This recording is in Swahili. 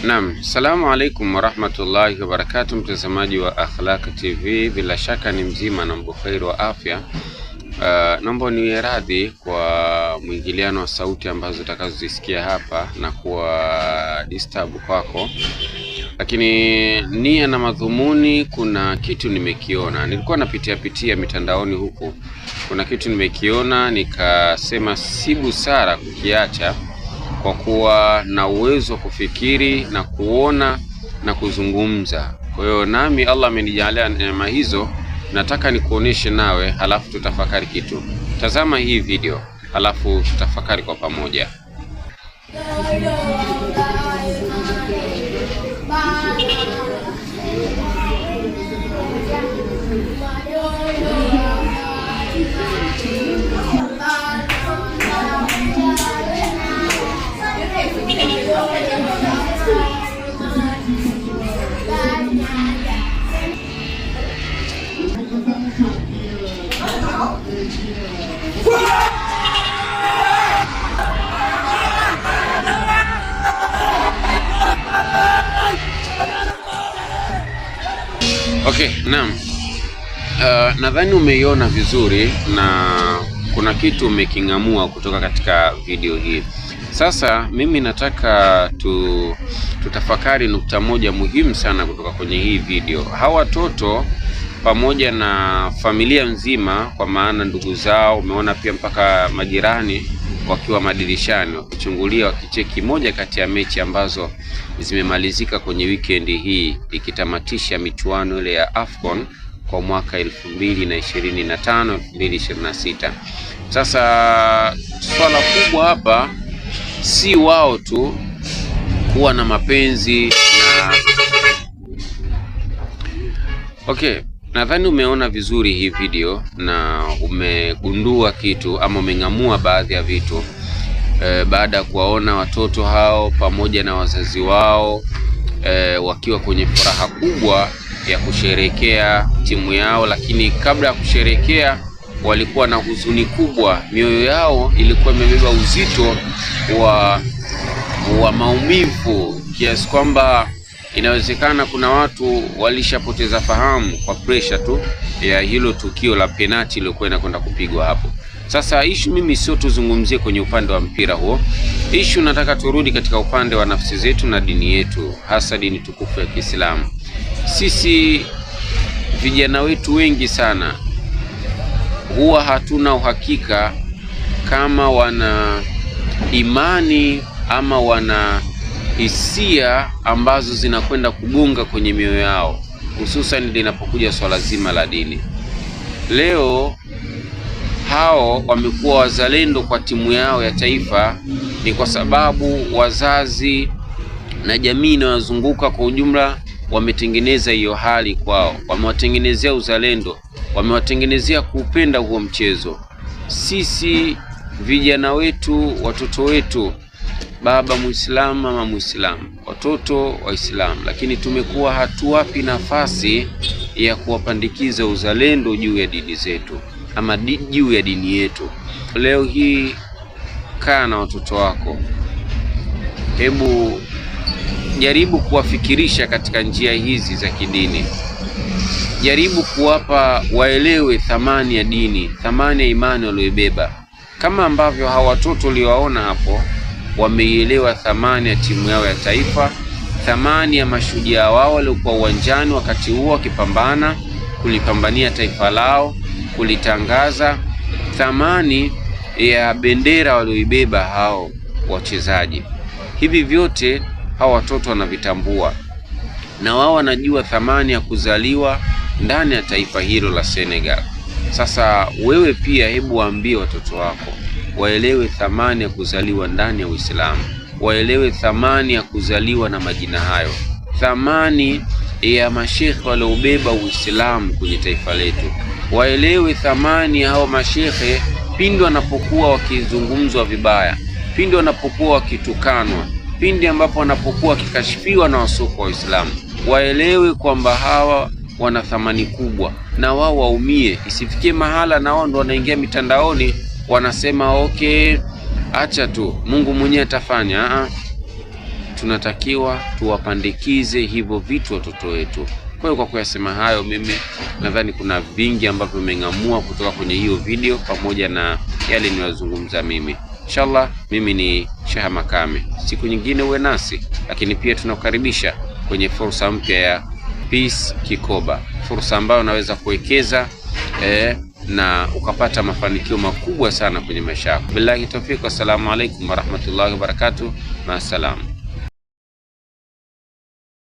Naam, salamu alaikum warahmatullahi wabarakatuh, mtazamaji wa Akhlaq TV, bila shaka ni mzima na mbukheri wa afya. Naomba niwe radhi kwa mwingiliano wa sauti ambazo utakazozisikia hapa na kuwa disturb kwako, lakini nia na madhumuni, kuna kitu nimekiona. Nilikuwa napitia mitandaoni huku, kuna kitu nimekiona nikasema si busara kukiacha, kwa kuwa na uwezo wa kufikiri na kuona na kuzungumza. Kwa hiyo nami Allah amenijalia neema hizo, nataka nikuoneshe nawe, halafu tutafakari kitu. Tazama hii video halafu tutafakari kwa pamoja. Okay, naam. Nadhani umeiona vizuri na kuna kitu umeking'amua kutoka katika video hii. Sasa mimi nataka tutafakari nukta moja muhimu sana kutoka kwenye hii video. Hawa watoto pamoja na familia nzima, kwa maana ndugu zao, umeona pia mpaka majirani wakiwa madirishani wakichungulia, wakicheki moja kati ya mechi ambazo zimemalizika kwenye weekend hii ikitamatisha michuano ile ya AFCON kwa mwaka 2025 2026. Sasa swala kubwa hapa si wao tu kuwa na mapenzi na okay, nadhani umeona vizuri hii video na umegundua kitu ama umeng'amua baadhi ya vitu baada ya kuwaona watoto hao pamoja na wazazi wao wakiwa kwenye furaha kubwa ya kusherekea timu yao, lakini kabla ya kusherekea walikuwa na huzuni kubwa. Mioyo yao ilikuwa imebeba uzito wa maumivu, kiasi kwamba inawezekana kuna watu walishapoteza fahamu kwa pressure tu ya hilo tukio la penalti iliyokuwa inakwenda kupigwa hapo. Sasa issue mimi sio tuzungumzie kwenye upande wa mpira huo. Issue nataka turudi katika upande wa nafsi zetu na dini yetu, hasa dini tukufu ya Kiislamu. Sisi vijana wetu wengi sana huwa hatuna uhakika kama wana imani ama wana hisia ambazo zinakwenda kugonga kwenye mioyo yao, hususan linapokuja swala zima la dini. Leo hao wamekuwa wazalendo kwa timu yao ya taifa ni kwa sababu wazazi na jamii inayozunguka kwa ujumla wametengeneza hiyo hali kwao, wamewatengenezea uzalendo, wamewatengenezea kuupenda huo mchezo. Sisi vijana wetu, watoto wetu, baba Muislamu, mama Muislamu, watoto Waislamu, lakini tumekuwa hatuwapi nafasi ya kuwapandikiza uzalendo juu ya dini zetu ama juu ya dini yetu. Leo hii kaa na watoto wako, hebu jaribu kuwafikirisha katika njia hizi za kidini. Jaribu kuwapa waelewe thamani ya dini, thamani ya imani walioibeba, kama ambavyo hawa watoto uliowaona hapo wameielewa thamani ya timu yao ya taifa, thamani ya mashujaa wao waliokuwa uwanjani wakati huo wakipambana kulipambania taifa lao, kulitangaza, thamani ya bendera walioibeba hao wachezaji. Hivi vyote hawa watoto wanavitambua, na wao wanajua thamani ya kuzaliwa ndani ya taifa hilo la Senegal. Sasa wewe pia hebu waambie watoto wako waelewe thamani ya kuzaliwa ndani ya Uislamu, waelewe thamani ya kuzaliwa na majina hayo, thamani ya mashekhe waliobeba Uislamu kwenye taifa letu, waelewe thamani ya hao mashekhe pindi wanapokuwa wakizungumzwa vibaya, pindi wanapokuwa wakitukanwa, pindi ambapo wanapokuwa wakikashifiwa na wasoko wa Uislamu. Waelewe kwamba hawa wana thamani kubwa na wao waumie. Isifikie mahala na wao ndo wanaingia mitandaoni wanasema okay, acha tu Mungu mwenyewe atafanya. tunatakiwa tuwapandikize hivyo vitu watoto wetu. Kwa hiyo kwa kuyasema hayo, mimi nadhani kuna vingi ambavyo mmeng'amua kutoka kwenye hiyo video pamoja na yale ninayozungumza mimi. Inshallah, mimi ni Sheha Makame. Siku nyingine uwe nasi, lakini pia tunakukaribisha kwenye fursa mpya ya Peace Kikoba, fursa ambayo unaweza kuwekeza na ukapata mafanikio makubwa sana kwenye maisha yako. Billahi tawfik, assalamu alaikum warahmatullahi wabarakatuh. Maasalam.